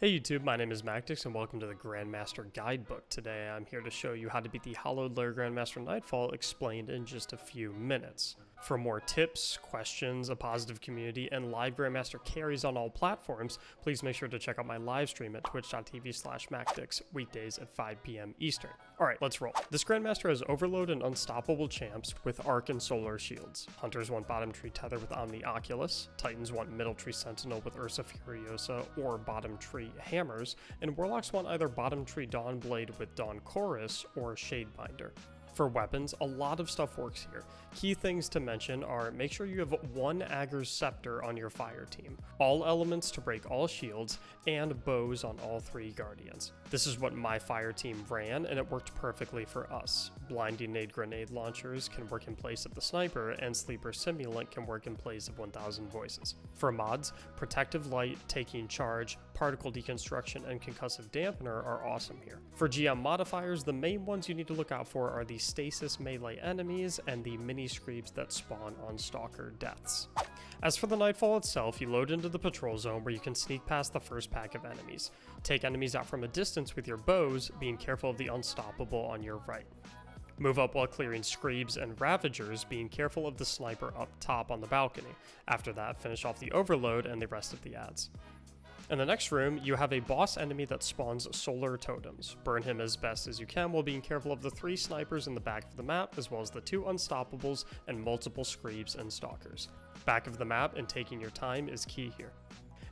Hey YouTube, my name is Mactics and welcome to the Grandmaster Guidebook. Today I'm here to show you how to beat the Hollowed Lair Grandmaster Nightfall explained in just a few minutes. For more tips, questions, a positive community, and live Grandmaster carries on all platforms, please make sure to check out my live stream at twitch.tv/Mactics weekdays at 5 p.m. Eastern. Alright, let's roll. This Grandmaster has Overload and Unstoppable champs with Arc and Solar shields. Hunters want Bottom Tree Tether with Omni Oculus, Titans want Middle Tree Sentinel with Ursa Furiosa or Bottom Tree Hammers, and Warlocks want either Bottom Tree Dawnblade with Dawn Chorus or Shadebinder. For weapons, a lot of stuff works here. Key things to mention are make sure you have one Agger's Scepter on your fire team, all elements to break all shields, and bows on all three Guardians. This is what my fire team ran, and it worked perfectly for us. Blinding Nade grenade launchers can work in place of the sniper, and Sleeper Simulant can work in place of 1000 Voices. For mods, Protective Light, Taking Charge, Particle Deconstruction, and Concussive Dampener are awesome here. For GM modifiers, the main ones you need to look out for are the stasis melee enemies and the mini screeps that spawn on Stalker deaths. As for the Nightfall itself, you load into the patrol zone where you can sneak past the first pack of enemies. Take enemies out from a distance with your bows, being careful of the Unstoppable on your right. Move up while clearing Screebs and Ravagers, being careful of the sniper up top on the balcony. After that, finish off the Overload and the rest of the adds. In the next room, you have a boss enemy that spawns solar totems. Burn him as best as you can while being careful of the 3 snipers in the back of the map, as well as the 2 Unstoppables and multiple Screebs and Stalkers. Back of the map and taking your time is key here.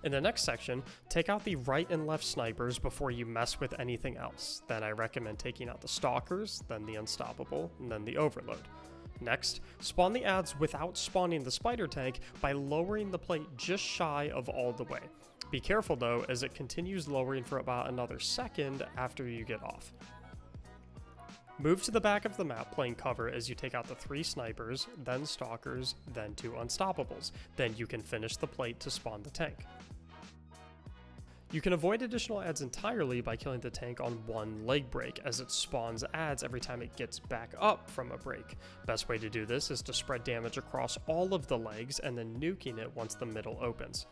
In the next section, take out the right and left snipers before you mess with anything else. Then I recommend taking out the Stalkers, then the Unstoppable, and then the Overload. Next, spawn the adds without spawning the spider tank by lowering the plate just shy of all the way. Be careful though, as it continues lowering for about another second after you get off. Move to the back of the map playing cover as you take out the 3 snipers, then stalkers, then 2 unstoppables. Then you can finish the plate to spawn the tank. You can avoid additional adds entirely by killing the tank on one leg break, as it spawns adds every time it gets back up from a break. Best way to do this is to spread damage across all of the legs and then nuking it once the middle opens.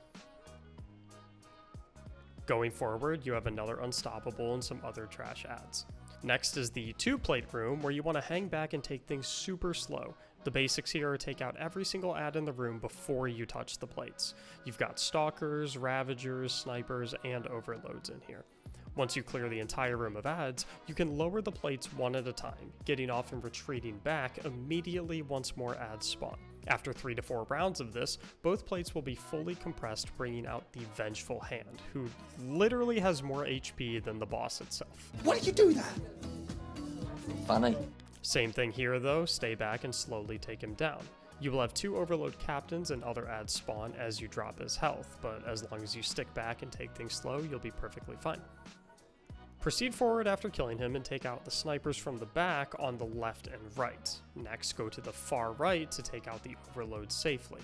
Going forward, you have another Unstoppable and some other trash adds. Next is the 2-plate room, where you want to hang back and take things super slow. The basics here are take out every single ad in the room before you touch the plates. You've got Stalkers, Ravagers, Snipers, and Overloads in here. Once you clear the entire room of adds, you can lower the plates one at a time, getting off and retreating back immediately once more adds spawn. After 3 to 4 rounds of this, both plates will be fully compressed, bringing out the Vengeful Hand, who literally has more HP than the boss itself. Why did you do that? Funny. Same thing here though, stay back and slowly take him down. You will have 2 Overload Captains and other adds spawn as you drop his health, but as long as you stick back and take things slow, you'll be perfectly fine. Proceed forward after killing him and take out the snipers from the back on the left and right. Next, go to the far right to take out the Overload safely.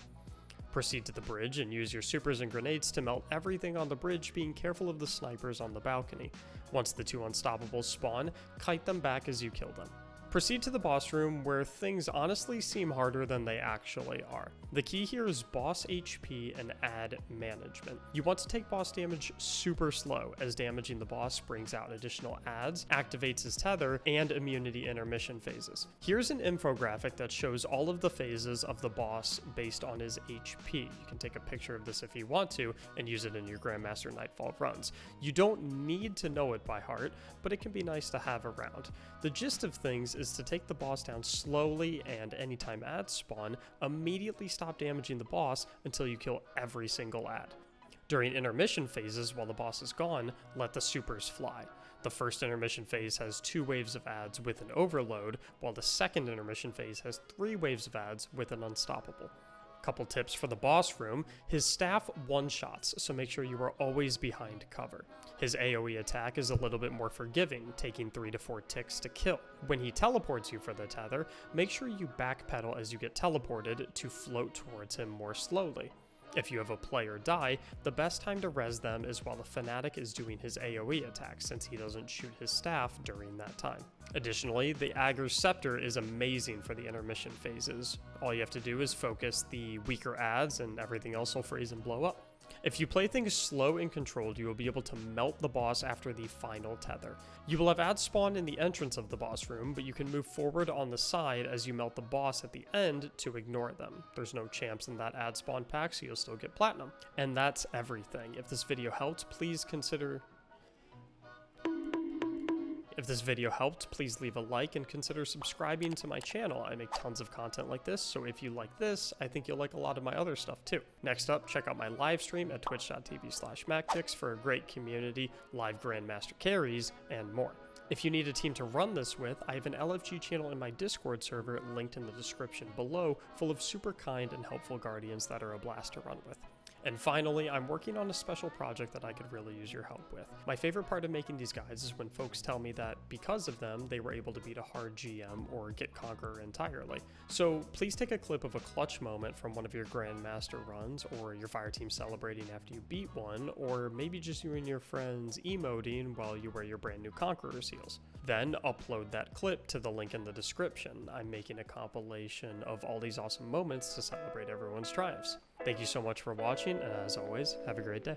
Proceed to the bridge and use your supers and grenades to melt everything on the bridge, being careful of the snipers on the balcony. Once the 2 Unstoppables spawn, kite them back as you kill them. Proceed to the boss room, where things honestly seem harder than they actually are. The key here is boss HP and add management. You want to take boss damage super slow, as damaging the boss brings out additional adds, activates his tether, and immunity intermission phases. Here's an infographic that shows all of the phases of the boss based on his HP. You can take a picture of this if you want to, and use it in your Grandmaster Nightfall runs. You don't need to know it by heart, but it can be nice to have around. The gist of things is to take the boss down slowly, and anytime adds spawn, immediately stop damaging the boss until you kill every single add. During intermission phases, while the boss is gone, let the supers fly. The first intermission phase has 2 waves of adds with an Overload, while the second intermission phase has 3 waves of adds with an Unstoppable. Couple tips for the boss room: his staff one-shots, so make sure you are always behind cover. His AoE attack is a little bit more forgiving, taking 3 to 4 ticks to kill. When he teleports you for the tether, make sure you backpedal as you get teleported to float towards him more slowly. If you have a player die, the best time to res them is while the Fanatic is doing his AoE attack, since he doesn't shoot his staff during that time. Additionally, the Agger's Scepter is amazing for the intermission phases. All you have to do is focus the weaker adds and everything else will freeze and blow up. If you play things slow and controlled, you will be able to melt the boss after the final tether. You will have ads spawn in the entrance of the boss room, but you can move forward on the side as you melt the boss at the end to ignore them. There's no champs in that ad spawn pack, so you'll still get platinum. And that's everything. If this video helped, please leave a like and consider subscribing to my channel. I make tons of content like this, so if you like this, I think you'll like a lot of my other stuff too. Next up, check out my live stream at twitch.tv/Mactics for a great community, live Grandmaster carries, and more. If you need a team to run this with, I have an LFG channel in my Discord server linked in the description below, full of super kind and helpful guardians that are a blast to run with. And finally, I'm working on a special project that I could really use your help with. My favorite part of making these guides is when folks tell me that because of them, they were able to beat a hard GM or get Conqueror entirely. So please take a clip of a clutch moment from one of your Grandmaster runs, or your fire team celebrating after you beat one, or maybe just you and your friends emoting while you wear your brand new Conqueror seals. Then upload that clip to the link in the description. I'm making a compilation of all these awesome moments to celebrate everyone's triumphs. Thank you so much for watching, and as always, have a great day.